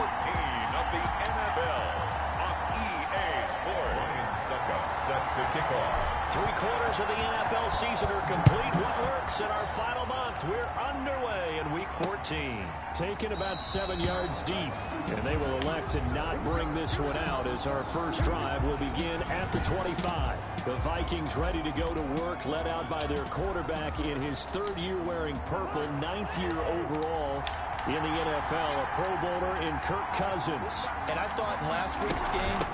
of the NFL on EA Sports. Set to kick off. 3/4 of the NFL season are complete. What works in our final month? We're underway in Week 14. Taken about 7 yards deep, and they will elect to not bring this one out as our first drive will begin at the 25. The Vikings ready to go to work, led out by their quarterback in his 3rd year wearing purple, 9th year overall in the NFL, a Pro Bowler in Kirk Cousins. And I thought in last week's game,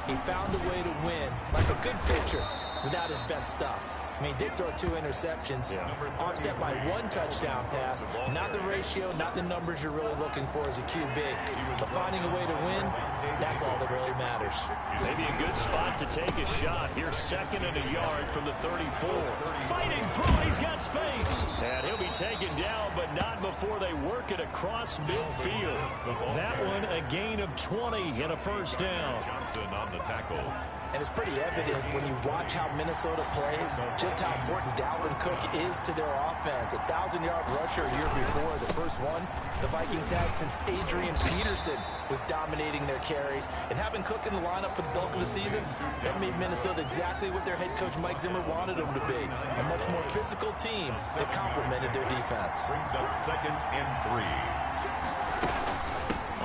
he found a way to win, like a good pitcher, without his best stuff. I mean, he did throw 2 interceptions, offset by 1 touchdown pass. Not the ratio, not the numbers you're really looking for as a QB. But finding a way to win, that's all that really matters. Maybe a good spot to take a shot. Here's 2nd and a yard from the 34. Fighting through, he's got space. And he'll be taken down, but not before they work it across midfield. That one, a gain of 20 and a first down. Johnson on the tackle. And it's pretty evident when you watch how Minnesota plays, just how important Dalvin Cook is to their offense. 1,000-yard rusher a year before, the first one the Vikings had since Adrian Peterson was dominating their carries. And having Cook in the lineup for the bulk of the season, that made Minnesota exactly what their head coach Mike Zimmer wanted them to be. A much more physical team that complemented their defense. Brings up 2nd and 3.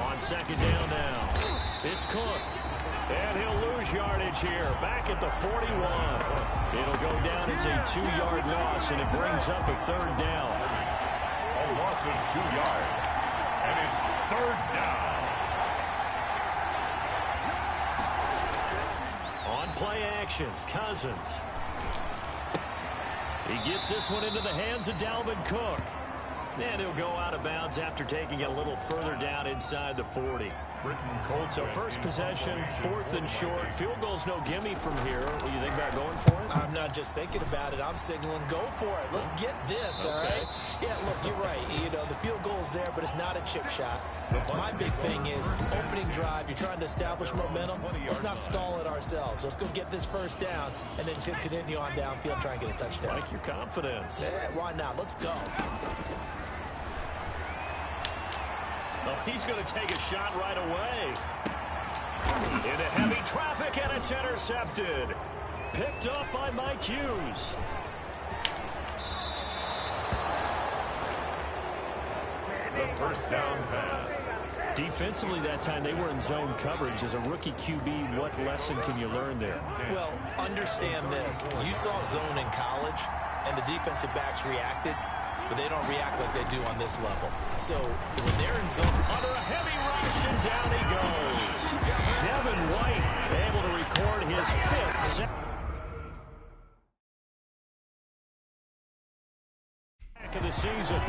On 2nd down now, it's Cook. And he'll lose yardage here, back at the 41. It'll go down as a 2-yard loss, and it brings up a 3rd down. A loss of 2 yards, and it's 3rd down. On play action, Cousins. He gets this one into the hands of Dalvin Cook. And he'll go out of bounds after taking it a little further down inside the 40. So first possession, 4th and short. Field goal's no gimme from here. What do you think about going for it? I'm not just thinking about it. I'm signaling go for it. Let's get this, all right? Yeah, look, you're right. You know, the field goal's there, but it's not a chip shot. My big thing is opening drive. You're trying to establish momentum. Let's not stall it ourselves. Let's go get this first down and then continue on downfield, try and get a touchdown. Like your confidence. Yeah, why not? Let's go. Oh, he's going to take a shot right away. Into heavy traffic, and it's intercepted. Picked up by Mike Hughes. The first down pass. Defensively that time, they were in zone coverage. As a rookie QB, what lesson can you learn there? Well, understand this. You saw zone in college, and the defensive backs reacted, but they don't react like they do on this level. So when they're in zone, under a heavy rush, and down he goes. Devin White able to record his 5th sack of the season.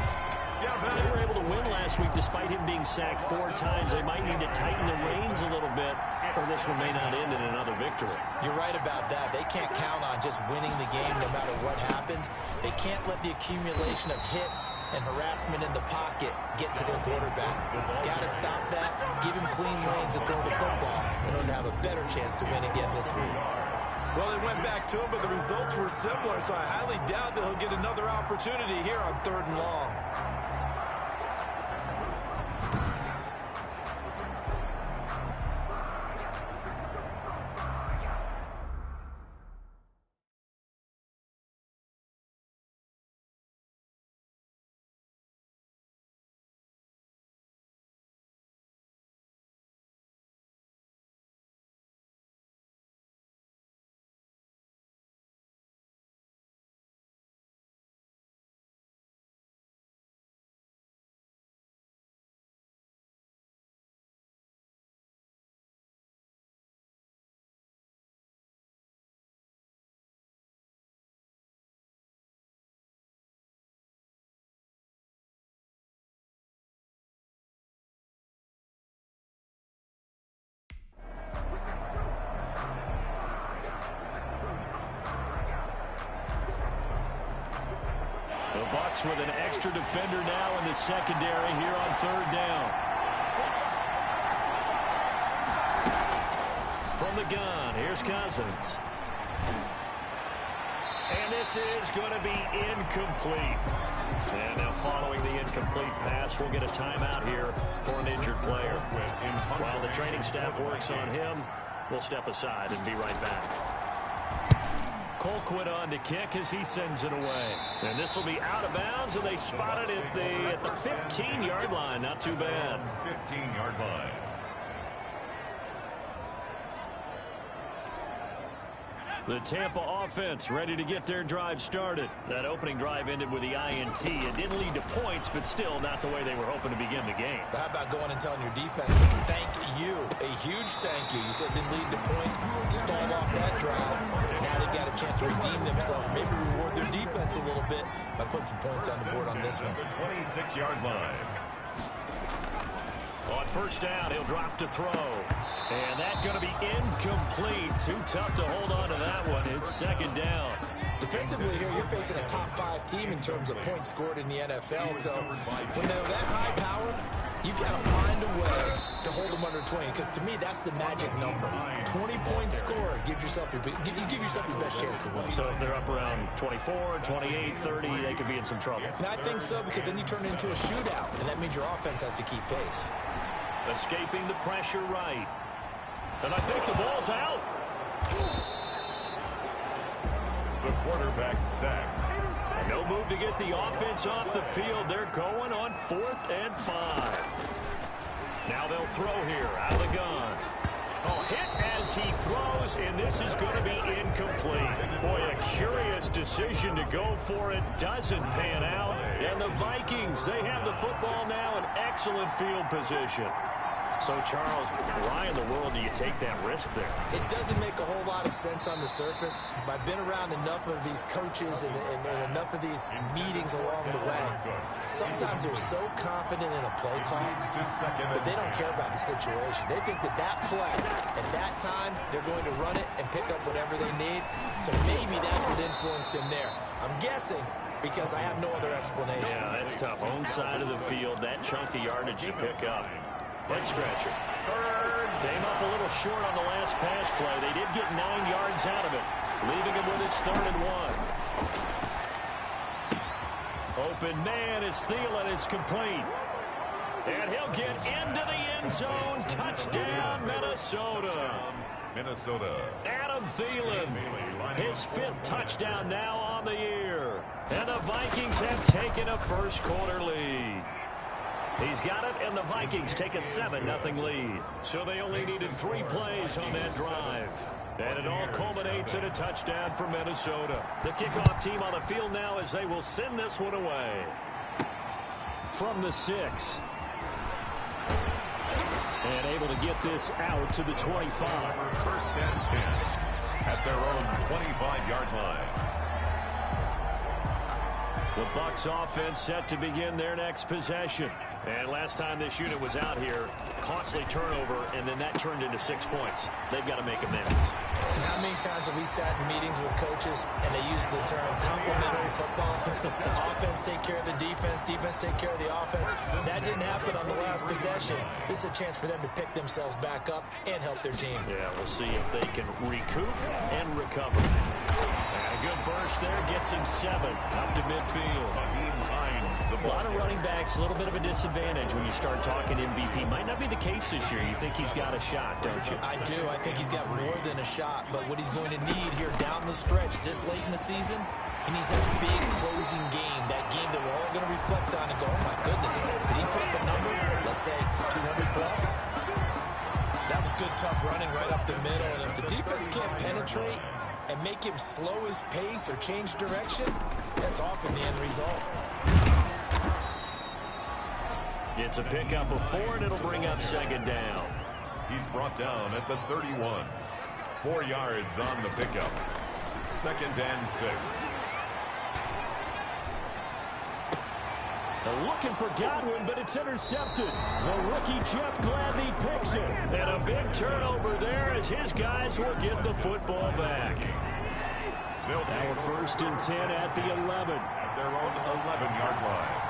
They were able to win last week despite him being sacked 4 times. They might need to tighten the reins a little bit, or this one may not end in another victory. You're right about that. They can't count on just winning the game no matter what happens. They can't let the accumulation of hits and harassment in the pocket get to their quarterback. Got to stop that, give him clean lanes and throw the football in order to have a better chance to win again this week. Well, they went back to him, but the results were similar, so I highly doubt that he'll get another opportunity here on 3rd and long. The Bucs with an extra defender now in the secondary here on 3rd down. From the gun, here's Cousins. And this is going to be incomplete. And now following the incomplete pass, we'll get a timeout here for an injured player. While the training staff works on him, we'll step aside and be right back. Colquitt on to kick as he sends it away. And this will be out of bounds, and they spot it at the 15-yard line. Not too bad. 15-yard line. The Tampa offense ready to get their drive started. That opening drive ended with the INT. It didn't lead to points, but still not the way they were hoping to begin the game. But how about going and telling your defense, thank you, a huge thank you. You said it didn't lead to points, stalled off that drive. Now they've got a chance to redeem themselves, maybe reward their defense a little bit by putting some points on the board on this one. The 26-yard line. On first down, he'll drop to throw. And that's going to be incomplete. Too tough to hold on to that one. It's second down. Defensively here, you're facing a top-5 team in terms of points scored in the NFL. So when they're that high power, you've got to find a way to hold them under 20. Because to me, that's the magic number. 20-point score gives yourself you give yourself your best chance to win. So if they're up around 24, 28, 30, they could be in some trouble. And I think so, because then you turn it into a shootout, and that means your offense has to keep pace. Escaping the pressure right. And I think the ball's out. The quarterback sacked. And no move to get the offense off the field. They're going on 4th and 5. Now they'll throw here out of the gun. Oh, hit as he throws, and this is going to be incomplete. Boy, a curious decision to go for it. Doesn't pan out. And the Vikings, they have the football now in excellent field position. So, Charles, why in the world do you take that risk there? It doesn't make a whole lot of sense on the surface. But I've been around enough of these coaches and enough of these meetings along the way. Sometimes they're so confident in a play call that they don't care about the situation. They think that play, at that time, they're going to run it and pick up whatever they need. So maybe that's what influenced him there. I'm guessing because I have no other explanation. Yeah, that's tough. Own side of the field, that chunk of yardage you pick up. Head scratcher. Came up a little short on the last pass play. They did get 9 yards out of it, leaving him with his 3rd and 1. Open man is Thielen. It's complete. And he'll get into the end zone. Touchdown, Minnesota. Adam Thielen, his 5th touchdown now on the year. And the Vikings have taken a first-quarter lead. He's got it, and the Vikings take a 7-0 lead. So they only needed 3 plays on that drive. And it all culminates in a touchdown for Minnesota. The kickoff team on the field now as they will send this one away. From the 6. And able to get this out to the 25. First and 10 at their own 25-yard line. The Bucs offense set to begin their next possession. And last time this unit was out here, costly turnover, and then that turned into 6 points. They've got to make amends. And how many times have we sat in meetings with coaches and they use the term complementary football? Offense take care of the defense, defense take care of the offense. That didn't happen on the last possession. This is a chance for them to pick themselves back up and help their team. Yeah, we'll see if they can recoup and recover. And a good burst there gets him 7 up to midfield. A lot of running backs, a little bit of a disadvantage when you start talking MVP. Might not be the case this year. You think he's got a shot, don't you? I do. I think he's got more than a shot. But what he's going to need here down the stretch this late in the season, he needs that big closing game, that game that we're all going to reflect on and go, oh, my goodness, did he put up a number, let's say 200 plus? That was good, tough running right up the middle. And if the defense can't penetrate and make him slow his pace or change direction, that's often the end result. It's a pickup of 4, and it'll bring up 2nd down. He's brought down at the 31. 4 yards on the pickup. 2nd and 6. They're looking for Godwin, but it's intercepted. The rookie Jeff Gladney picks it. And a big turnover there as his guys will get the football back. Now we're 1st and 10 at the 11. At their own 11-yard line.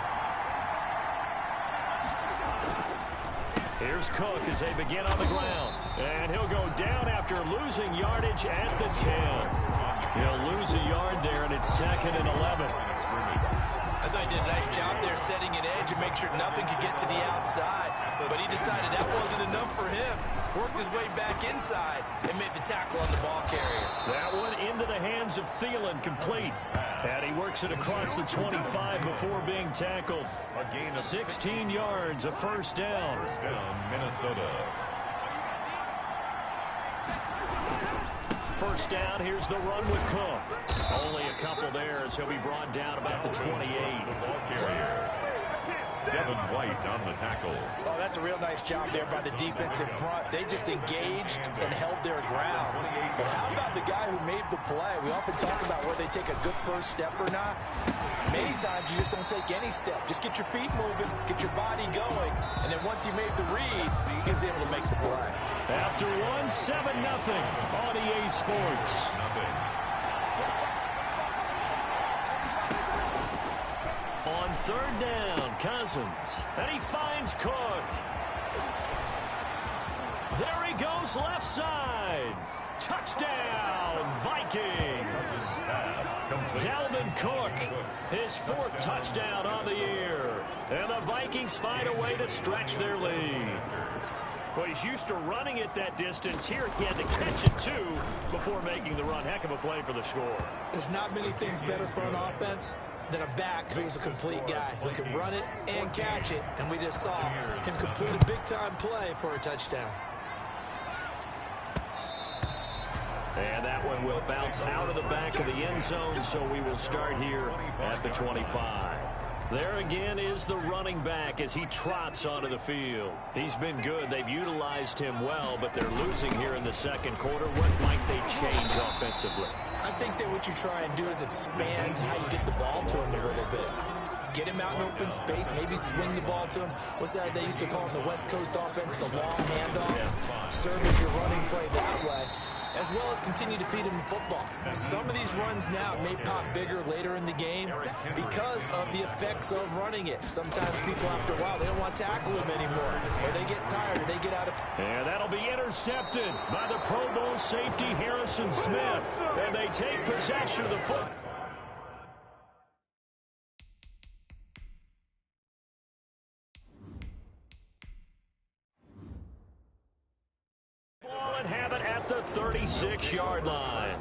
Here's Cook as they begin on the ground. And he'll go down after losing yardage at the 10. He'll lose a yard there, and it's 2nd and 11. I thought he did a nice job there setting an edge and make sure nothing could get to the outside. But he decided that wasn't enough for him. Worked his way back inside and made the tackle on the ball carrier. That one into the hands of Thielen, complete. And he works it across the 25 before being tackled. 16 yards, a first down. First down, Minnesota. First down, here's the run with Cook. Only a couple there as he'll be brought down about the 28. The ball carrier. Devin White on the tackle. Oh, that's a real nice job there by the defense in front. They just engaged and held their ground. But how about the guy who made the play? We often talk about where they take a good first step or not. Many times you just don't take any step. Just get your feet moving, get your body going, and then once you made the read, he was able to make the play. After 7-0 on EA Sports. On third down, Cousins. And he finds Cook. There he goes left side. Touchdown, Vikings. Dalvin Cook, his 4th touchdown on the year. And the Vikings find a way to stretch their lead. Well, he's used to running it that distance. Here he had to catch it, too, before making the run. Heck of a play for the score. There's not many things better for an offense than a back who's a complete guy who can run it and catch it. And we just saw him complete a big-time play for a touchdown. And that one will bounce out of the back of the end zone, so we will start here at the 25. There again is the running back as he trots onto the field. He's been good. They've utilized him well, but they're losing here in the second quarter. What might they change offensively? I think that what you try and do is expand how you get the ball to him a little bit. Get him out in open space, maybe swing the ball to him. What's that they used to call in the West Coast offense, the long handoff? Serve as your running play that way, as well as continue to feed him the football. Some of these runs now may pop bigger later in the game because of the effects of running it. Sometimes people, after a while, they don't want to tackle him anymore, or they get tired, or they get out of... And that'll be intercepted by the Pro Bowl safety Harrison Smith. And they take possession of the football. And have it at the 36-yard line.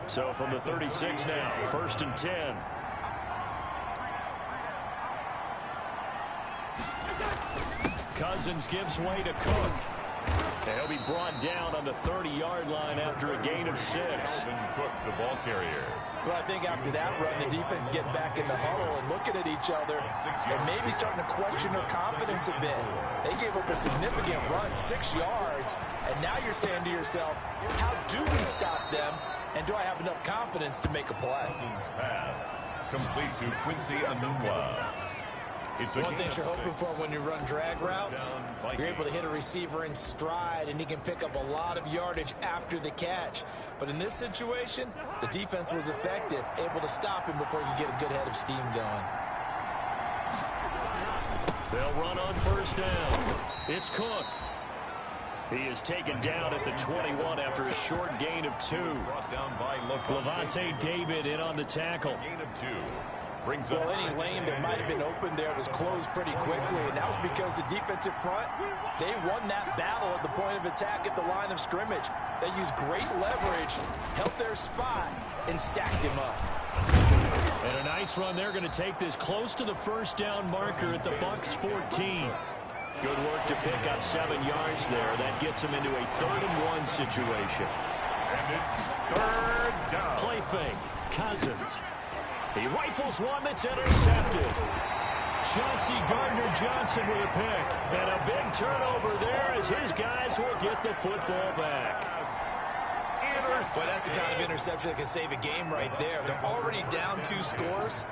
So from the 36 now, 1st and 10. Cousins gives way to Cook. And he'll be brought down on the 30-yard line after a gain of 6. Cook, the ball carrier. Well, I think after that run, the defense is getting back in the huddle and looking at each other and maybe starting to question their confidence a bit. They gave up a significant run, 6 yards, and now you're saying to yourself, how do we stop them, and do I have enough confidence to make a play? Pass complete to Quincy Enunwa. One thing you're hoping for when you run drag routes, you're able to hit a receiver in stride, and he can pick up a lot of yardage after the catch. But in this situation, the defense was effective, able to stop him before you get a good head of steam going. They'll run on 1st down. It's Cook. He is taken down at the 21 after a short gain of 2. Brought down by Levante David in on the tackle. Gain of 2. Well, any lane that might have been open there was closed pretty quickly, and that was because the defensive front, they won that battle at the point of attack at the line of scrimmage. They used great leverage, held their spot, and stacked him up. And a nice run. They're going to take this close to the 1st down marker at the Bucs 14. Good work to pick up 7 yards there. That gets them into a 3rd and 1 situation. And it's 3rd down. Play fake. Cousins. He rifles one that's intercepted. Chauncey Gardner-Johnson with a pick. And a big turnover there as his guys will get the football back. Well, that's the kind of interception that can save a game right there. They're already down 2 scores.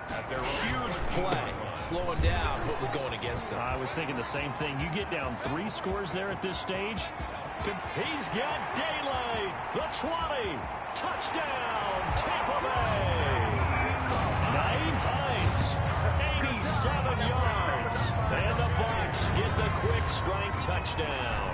Huge play, slowing down what was going against them. I was thinking the same thing. You get down 3 scores there at this stage. He's got daylight. The 20. Touchdown, Tampa Bay. Naeem Hines, 87 yards. And the Bucs get the quick strike touchdown.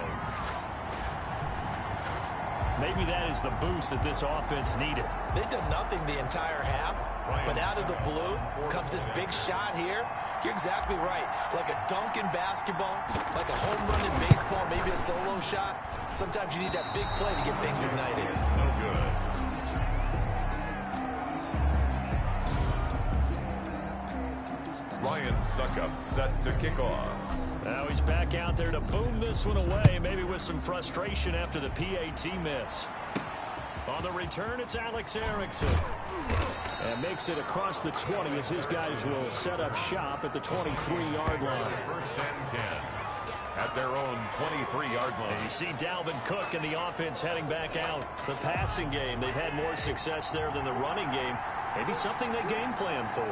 Maybe that is the boost that this offense needed. They've done nothing the entire half, but out of the blue comes this big shot here. You're exactly right. Like a dunk in basketball, like a home run in baseball, maybe a solo shot. Sometimes you need that big play to get things ignited. No good. Ryan Suckup set to kick off. Now he's back out there to boom this one away, maybe with some frustration after the PAT miss. On the return, it's Alex Erickson. And makes it across the 20 as his guys will set up shop at the 23-yard line. First and 10 at their own 23-yard line. And you see Dalvin Cook and the offense heading back out. The passing game, they've had more success there than the running game. Maybe something they game plan for.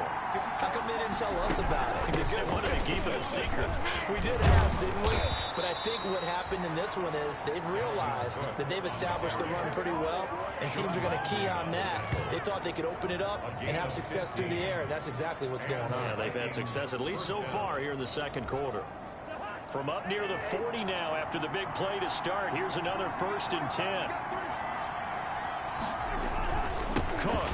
How come they didn't tell us about it? Because they wanted to keep it a secret. We did ask, didn't we? But I think what happened in this one is they've realized that they've established the run pretty well, and teams are going to key on that. They thought they could open it up and have success through the air, and that's exactly what's going on. Yeah, they've had success, at least so far, here in the second quarter. From up near the 40 now after the big play to start, here's another 1st and 10. Cook.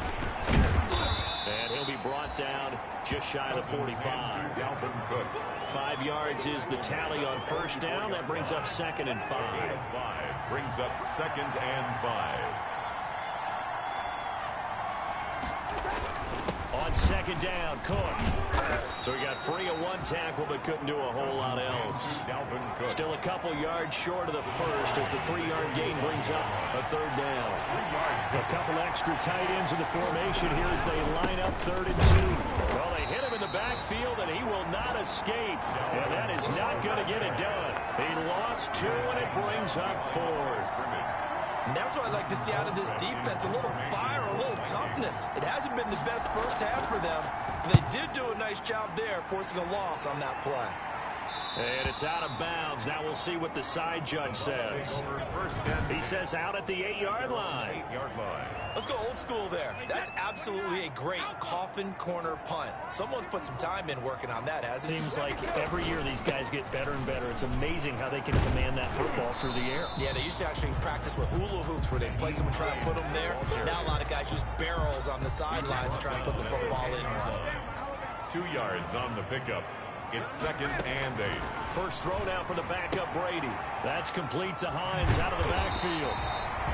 And he'll be brought down just shy of the 45. Dalvin Cook. 5 yards is the tally on first down. That brings up 2nd and 5. Brings up 2nd and 5. On 2nd down, Cook. So he got free of one tackle but couldn't do a whole lot else. Dalvin Cook. Still a couple yards short of the first as the 3-yard gain brings up a 3rd down. A couple extra tight ends in the formation here as they line up 3rd and 2. Well, they hit him in the backfield and he will not escape. And that is not going to get it done. He lost 2 and it brings up 4th. And that's what I'd like to see out of this defense, a little fire, a little toughness. It hasn't been the best first half for them. They did do a nice job there, forcing a loss on that play. And it's out of bounds. Now we'll see what the side judge says. He says out at the 8-yard line. Let's go old school there. That's absolutely a great coffin corner punt. Someone's put some time in working on that, hasn't it? Seems like every year these guys get better and better. It's amazing how they can command that football through the air. Yeah, they used to actually practice with hula hoops where they place them and try to put them there. Now a lot of guys use barrels on the sidelines to try to put the football in one. 2 yards on the pickup. It's 2nd and 8. First throw now for the backup Brady. That's complete to Hines out of the backfield.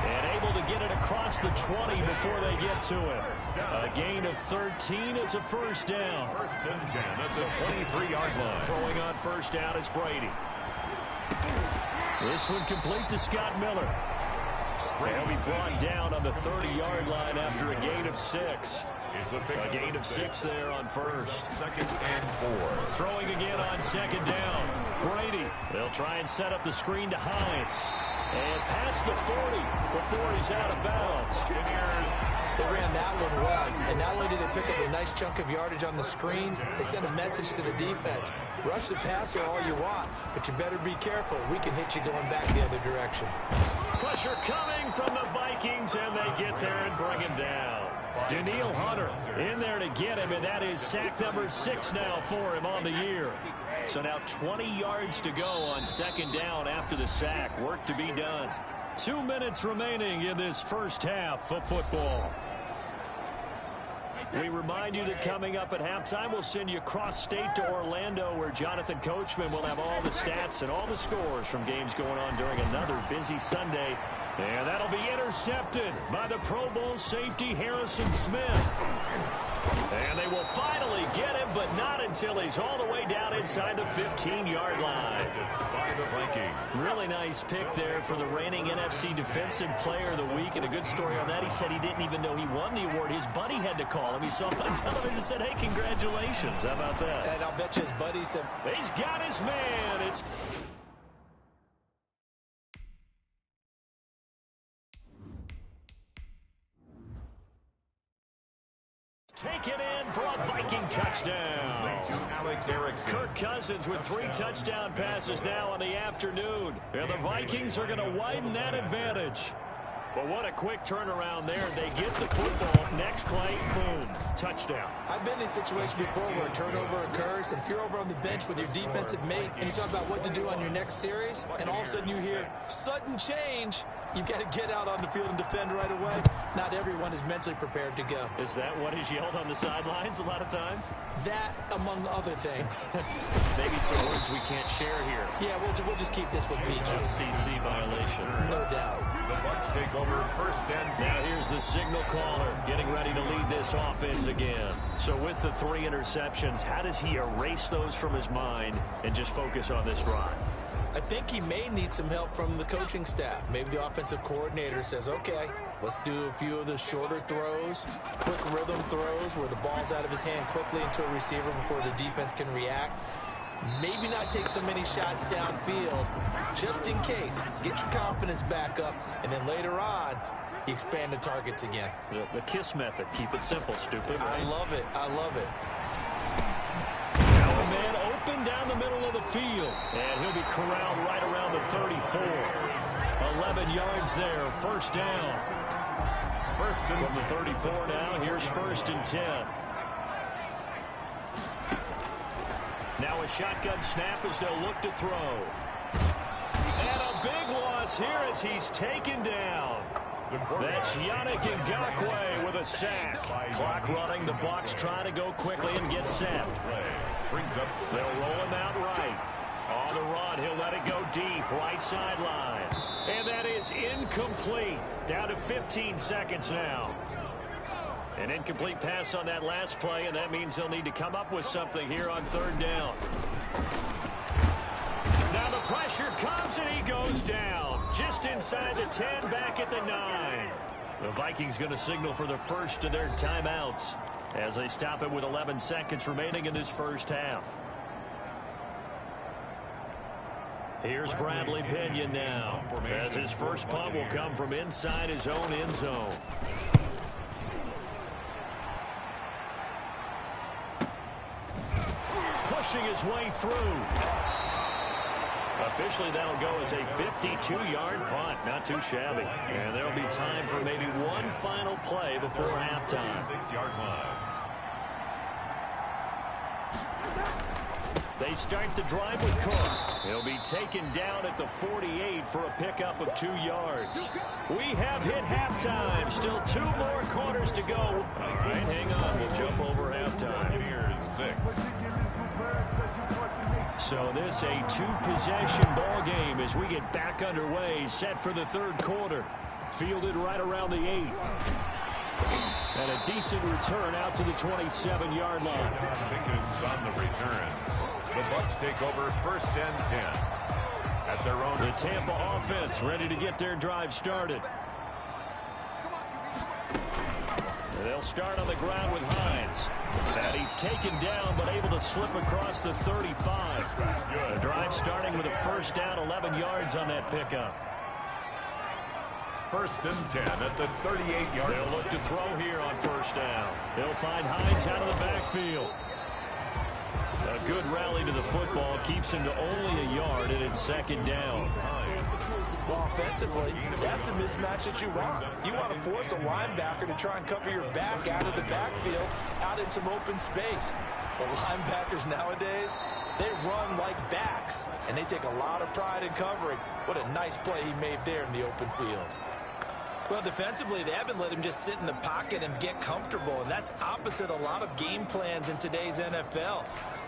And able to get it across the 20 before they get to it. A gain of 13. It's a 1st down. 1st and 10 at the 23-yard line. Throwing on 1st down is Brady. This one complete to Scott Miller. He'll be brought down on the 30-yard line after a gain of 6. It's a gain of 6 there on 1st. 2nd and 4. Throwing again on 2nd down. Brady. They'll try and set up the screen to Hines. And past the 40 before he's out of bounds. They ran that one well, and not only did they pick up a nice chunk of yardage on the screen, they sent a message to the defense. Rush the passer all you want, but you better be careful. We can hit you going back the other direction. Pressure coming from the Vikings, and they get there and bring him down. Daniil Hunter in there to get him, and that is sack number 6 now for him on the year. So now 20 yards to go on 2nd down after the sack. Work to be done. 2 minutes remaining in this first half of football. We remind you that coming up at halftime, we'll send you cross-state to Orlando, where Jonathan Coachman will have all the stats and all the scores from games going on during another busy Sunday. And that'll be intercepted by the Pro Bowl safety Harrison Smith. And they will finally get him, but not until he's all the way down inside the 15-yard line. By the Vikings. Really nice pick there for the reigning NFC Defensive Player of the Week. And a good story on that, he said he didn't even know he won the award. His buddy had to call him. He saw him on television and said, hey, congratulations. How about that? And I'll bet you his buddy said, he's got his man. It's take it in for a Viking touchdown. Alex Erickson. Kirk Cousins with 3 touchdown passes now in the afternoon. And the Vikings are going to widen that advantage. But what a quick turnaround there. They get the football. Next play, boom, touchdown. I've been in a situation before where a turnover occurs, and if you're over on the bench with your defensive mate and you talk about what to do on your next series, and all of a sudden you hear sudden change, You've got to get out on the field and defend right away. Not everyone is mentally prepared to go. Is that what is yelled on the sidelines a lot of times? That, among other things. Maybe some words we can't share here. Yeah, we'll just keep this with PG. CC violation. No doubt. The Bucs take over first and 10. Now here's the signal caller getting ready to lead this offense again. So with the 3 interceptions, how does he erase those from his mind and just focus on this drive? I think he may need some help from the coaching staff. Maybe the offensive coordinator says, okay, let's do a few of the shorter throws, quick rhythm throws where the ball's out of his hand quickly into a receiver before the defense can react. Maybe not take so many shots downfield, just in case. Get your confidence back up, and then later on, you expand the targets again. The KISS method. Keep it simple, stupid. Right? I love it. I love it. Now a man open down the middle of the field. And he'll be corralled right around the 34. 11 yards there. First down. First and From the 34 now, here's first and 10. Now a shotgun snap as they'll look to throw. And a big loss here as he's taken down. That's Yannick Ngakoue with a sack. Clock running. The Bucs trying to go quickly and get set. brings up They'll roll him out right. On the run, he'll let it go deep. Right sideline. And that is incomplete. Down to 15 seconds now. An incomplete pass on that last play, and that means they'll need to come up with something here on third down. Now the pressure comes, and he goes down. Just inside the 10, back at the 9. The Vikings going to signal for the first of their timeouts as they stop it with 11 seconds remaining in this first half. Here's Bradley Pinion now, as his first punt will come from inside his own end zone. Pushing his way through. Officially, that'll go as a 52-yard punt. Not too shabby. And there'll be time for maybe one final play before halftime. 6-yard line. They start the drive with Cook. He'll be taken down at the 48 for a pickup of 2 yards. We have hit halftime. Still 2 more quarters to go. All right, hang on. We'll jump over halftime. Here's 6. So this a 2-possession ball game as we get back underway, set for the third quarter. Fielded right around the 8. And a decent return out to the 27-yard line. Pickens on the return. The Bucs take over first and 10 at their own. The Tampa offense ready to get their drive started. They'll start on the ground with Hines. And he's taken down but able to slip across the 35. The drive starting with a first down, 11 yards on that pickup. First and 10 at the 38-yard. They'll look to throw here on first down. They'll find Hines out of the backfield. A good rally to the football keeps him to only a yard, and it's second down. Well, offensively, that's the mismatch that you want. You want to force a linebacker to try and cover your back out of the backfield, out in some open space. The linebackers nowadays, they run like backs, and they take a lot of pride in covering. What a nice play he made there in the open field. Well, defensively, they haven't let him just sit in the pocket and get comfortable, and that's opposite a lot of game plans in today's NFL.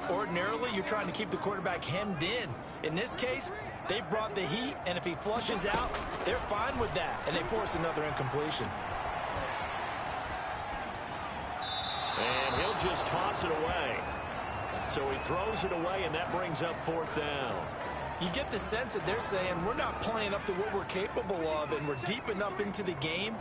Ordinarily, you're trying to keep the quarterback hemmed in. In this case, they brought the heat, and if he flushes out, they're fine with that, and they force another incompletion. And he'll just toss it away. So he throws it away, and that brings up fourth down. You get the sense that they're saying we're not playing up to what we're capable of, and we're deep enough into the game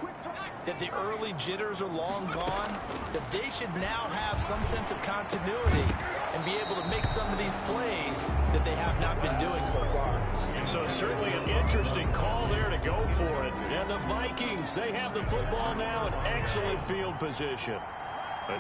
that the early jitters are long gone, that they should now have some sense of continuity and be able to make some of these plays that they have not been doing so far. So certainly an interesting call there to go for it. And the Vikings, they have the football now in excellent field position.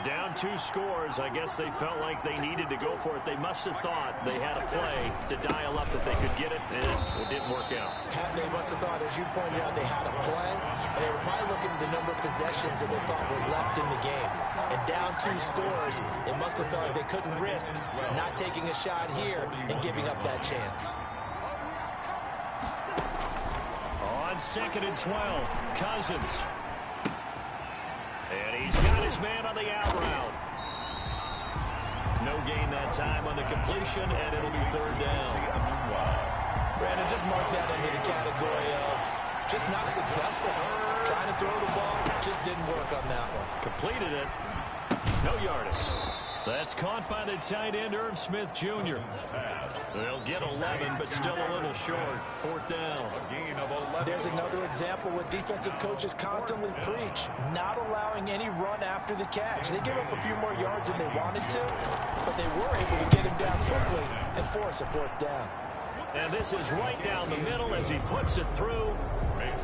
Down 2 scores, I guess they felt like they needed to go for it. They must have thought they had a play to dial up that they could get it, and it didn't work out. They must have thought, as you pointed out, they had a play, and they were probably looking at the number of possessions that they thought were left in the game. And down 2 scores, they must have felt like they couldn't risk not taking a shot here and giving up that chance. On on 2nd and 12. Cousins. And he's got his man on the out route. No gain that time on the completion, and it'll be 3rd down. Brandon, just mark that into the category of just not successful. Trying to throw the ball, just didn't work on that one. Completed it. No yardage. That's caught by the tight end, Irv Smith Jr. They'll get 11, but still a little short. 4th down. There's another example what defensive coaches constantly preach, not allowing any run after the catch. They gave up a few more yards than they wanted to, but they were able to get him down quickly and force a 4th down. And this is right down the middle as he puts it through.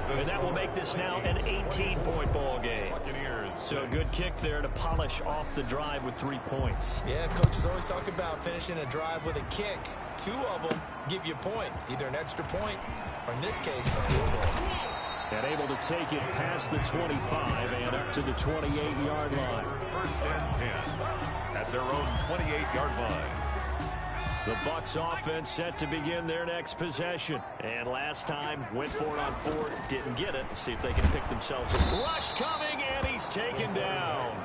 And that will make this now an 18-point ball game. So a good kick there to polish off the drive with 3 points. Yeah, coaches always talk about finishing a drive with a kick. 2 of them give you points, either an extra point or, in this case, a field goal. And able to take it past the 25 and up to the 28-yard line. 1st and 10 at their own 28-yard line. The Bucs offense set to begin their next possession. And last time, went for it on 4th, didn't get it. See if they can pick themselves up. Rush coming, and he's taken down.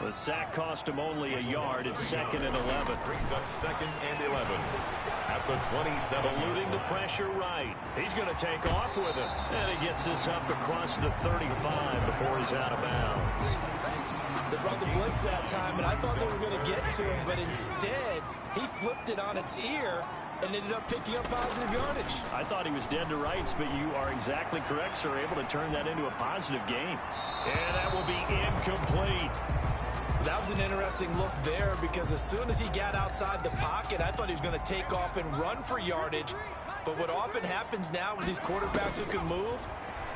The sack cost him only a yard. It's 2nd and 11. Brings up 2nd and 11 at the 27. Eluding the pressure right. He's going to take off with it. And he gets this up across the 35 before he's out of bounds. They brought the blitz that time, and I thought they were going to get to him, but instead, he flipped it on its ear and ended up picking up positive yardage. I thought he was dead to rights, but you are exactly correct, sir. Able to turn that into a positive gain. And that will be incomplete. That was an interesting look there because as soon as he got outside the pocket, I thought he was going to take off and run for yardage. But what often happens now with these quarterbacks who can move,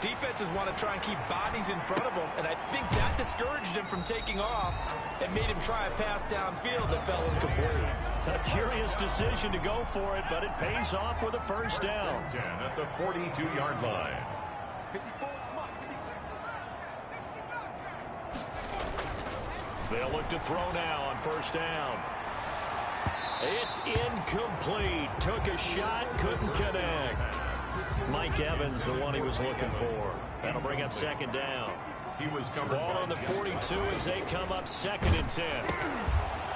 defenses want to try and keep bodies in front of them, and I think that discouraged him from taking off and made him try a pass downfield that fell incomplete. A curious decision to go for it, but it pays off with a 1st down. 10 at the 42-yard line. They'll look to throw now on 1st down. It's incomplete. Took a shot, couldn't connect. Mike Evans, the one he was looking for. That'll bring up 2nd down. He was covered. Ball on the 42 as they come up 2nd and 10.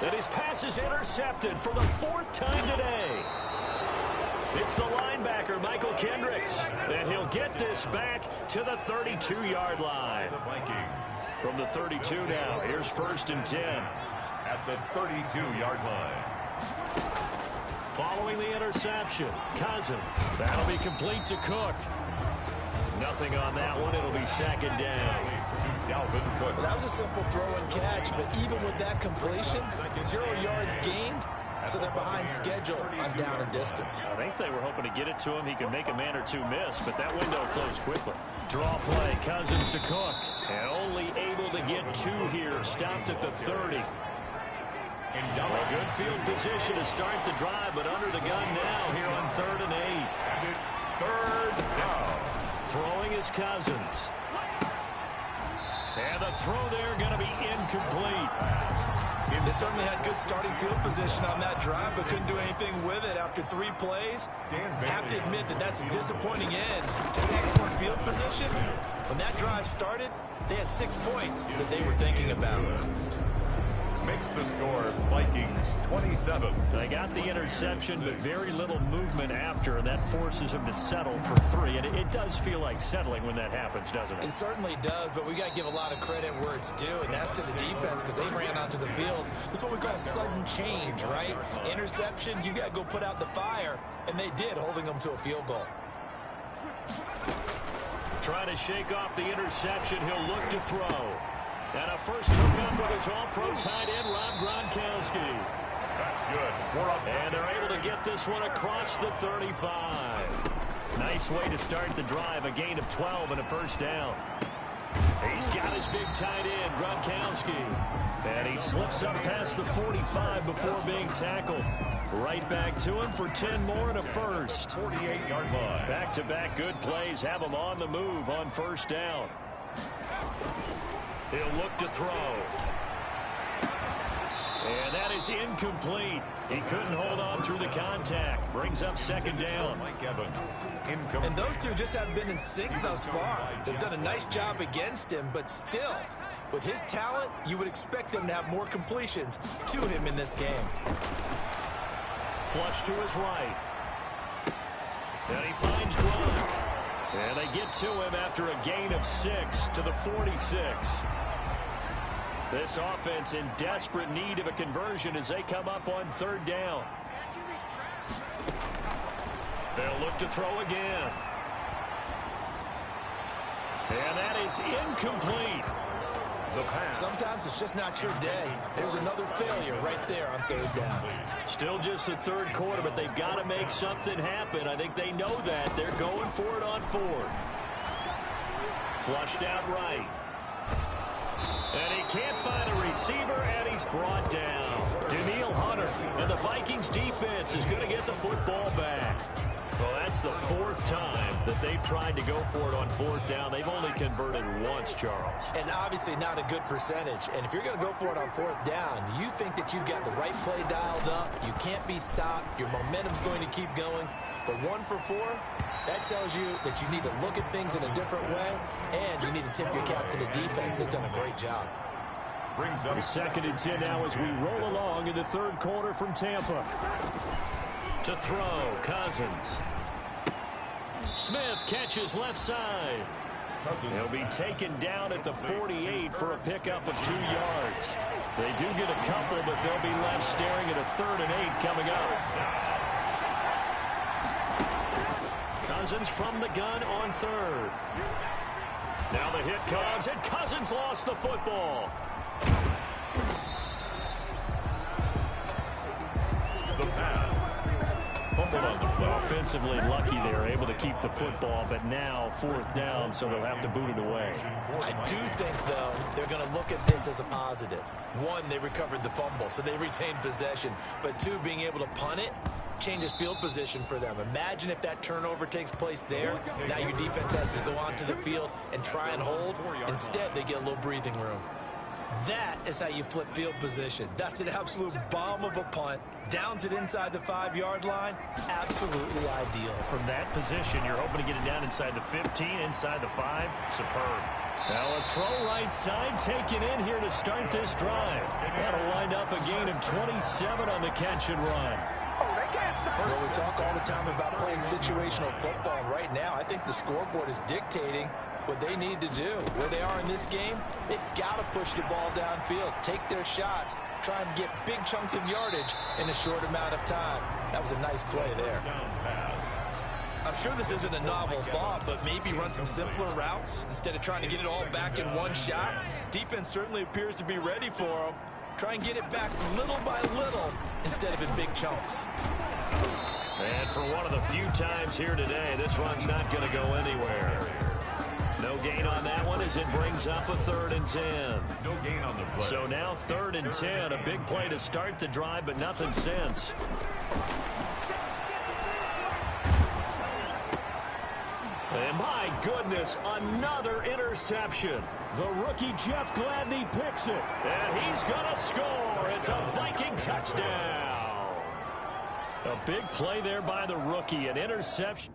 And his pass is intercepted for the 4th time today. It's the linebacker, Michael Kendricks. And he'll get this back to the 32-yard line. The Vikings. From the 32 now, here's 1st and 10. At the 32-yard line. Following the interception, Cousins. That'll be complete to Cook. Nothing on that one. It'll be 2nd down. Well, that was a simple throw and catch, but even with that completion, 0 yards gained, so they're behind schedule on down and distance. I think they were hoping to get it to him. He could make a man or two miss, but that window closed quickly. Draw play, Cousins to Cook. And only able to get 2 here. Stopped at the 30. A good field position to start the drive, but under the gun now here on 3rd and 8. And it's 3rd down. Throwing is Cousins. And the throw there going to be incomplete. They certainly had good starting field position on that drive, but couldn't do anything with it after 3 plays. Have to admit that that's a disappointing end to excellent field position. When that drive started, they had 6 points that they were thinking about. Makes the score Vikings 27. They got the interception, but very little movement after, and that forces them to settle for 3. And it does feel like settling when that happens, doesn't it? It certainly does, but we got to give a lot of credit where it's due, and that's to the defense because they ran onto the field. This is what we call sudden change, right? Interception, you got to go put out the fire, and they did, holding them to a field goal. Trying to shake off the interception, he'll look to throw. And a first hookup with his all-pro tight end, Rob Gronkowski. That's good. And they're able to get this one across the 35. Nice way to start the drive, a gain of 12 and a 1st down. He's got his big tight end, Gronkowski. And he slips up past the 45 before being tackled. Right back to him for 10 more and a 1st. 48-yard line. Back-to-back good plays have him on the move on 1st down. He'll look to throw. And that is incomplete. He couldn't hold on through the contact. Brings up second down. Mike Evans. And those two just haven't been in sync thus far. They've done a nice job against him, but still, with his talent, you would expect them to have more completions to him in this game. Flush to his right. And he finds Gronk. And they get to him after a gain of 6 to the 46. This offense in desperate need of a conversion as they come up on third down. They'll look to throw again. And that is incomplete. Sometimes it's just not your day. There's another failure right there on third down. Still just the third quarter, but they've got to make something happen. I think they know that. They're going for it on fourth. Flushed out right. And he can't find a receiver, and he's brought down. Daniil Hunter, and the Vikings defense is going to get the football back. Well, that's the fourth time that they've tried to go for it on fourth down. They've only converted once, Charles. And obviously not a good percentage. And if you're going to go for it on fourth down, you think that you've got the right play dialed up. You can't be stopped. Your momentum's going to keep going. But 1 for 4, that tells you that you need to look at things in a different way, and you need to tip your cap to the defense. They've done a great job. Brings up second and 10 now as we roll along in the third quarter from Tampa. To throw, Cousins. Smith catches left side. He'll be taken down at the 48 for a pickup of 2 yards. They do get a couple, but they'll be left staring at a 3rd and 8 coming up. Cousins from the gun on third. Now the hit comes, and Cousins lost the football. the pass. Fumbled on the play. Offensively lucky they were able to keep the football, but now 4th down, so they'll have to boot it away. I do think, though, they're going to look at this as a positive. 1, they recovered the fumble, so they retained possession. But 2, being able to punt it changes field position for them. Imagine if that turnover takes place there. Now your defense has to go onto the field and try and hold. Instead, they get a little breathing room. That is how you flip field position. That's an absolute bomb of a punt. Downs it inside the 5-yard line. Absolutely ideal. From that position, you're hoping to get it down inside the 15, inside the 5. Superb. Now a throw right side taken in here to start this drive. That'll wind up a gain of 27 on the catch and run. Well, we talk all the time about playing situational football. Right now, I think the scoreboard is dictating what they need to do. Where they are in this game, they've got to push the ball downfield, take their shots, try and get big chunks of yardage in a short amount of time. That was a nice play there. I'm sure this isn't a novel thought, but maybe run some simpler routes instead of trying to get it all back in one shot. Defense certainly appears to be ready for them. Try and get it back little by little instead of in big chunks. And for one of the few times here today, this run's not going to go anywhere. No gain on that one as it brings up a 3rd and 10. No gain on the play. So now 3rd and 10, a big play to start the drive, but nothing since. And my goodness, another interception. The rookie Jeff Gladney picks it. And he's going to score. It's a Viking touchdown. A big play there by the rookie, an interception.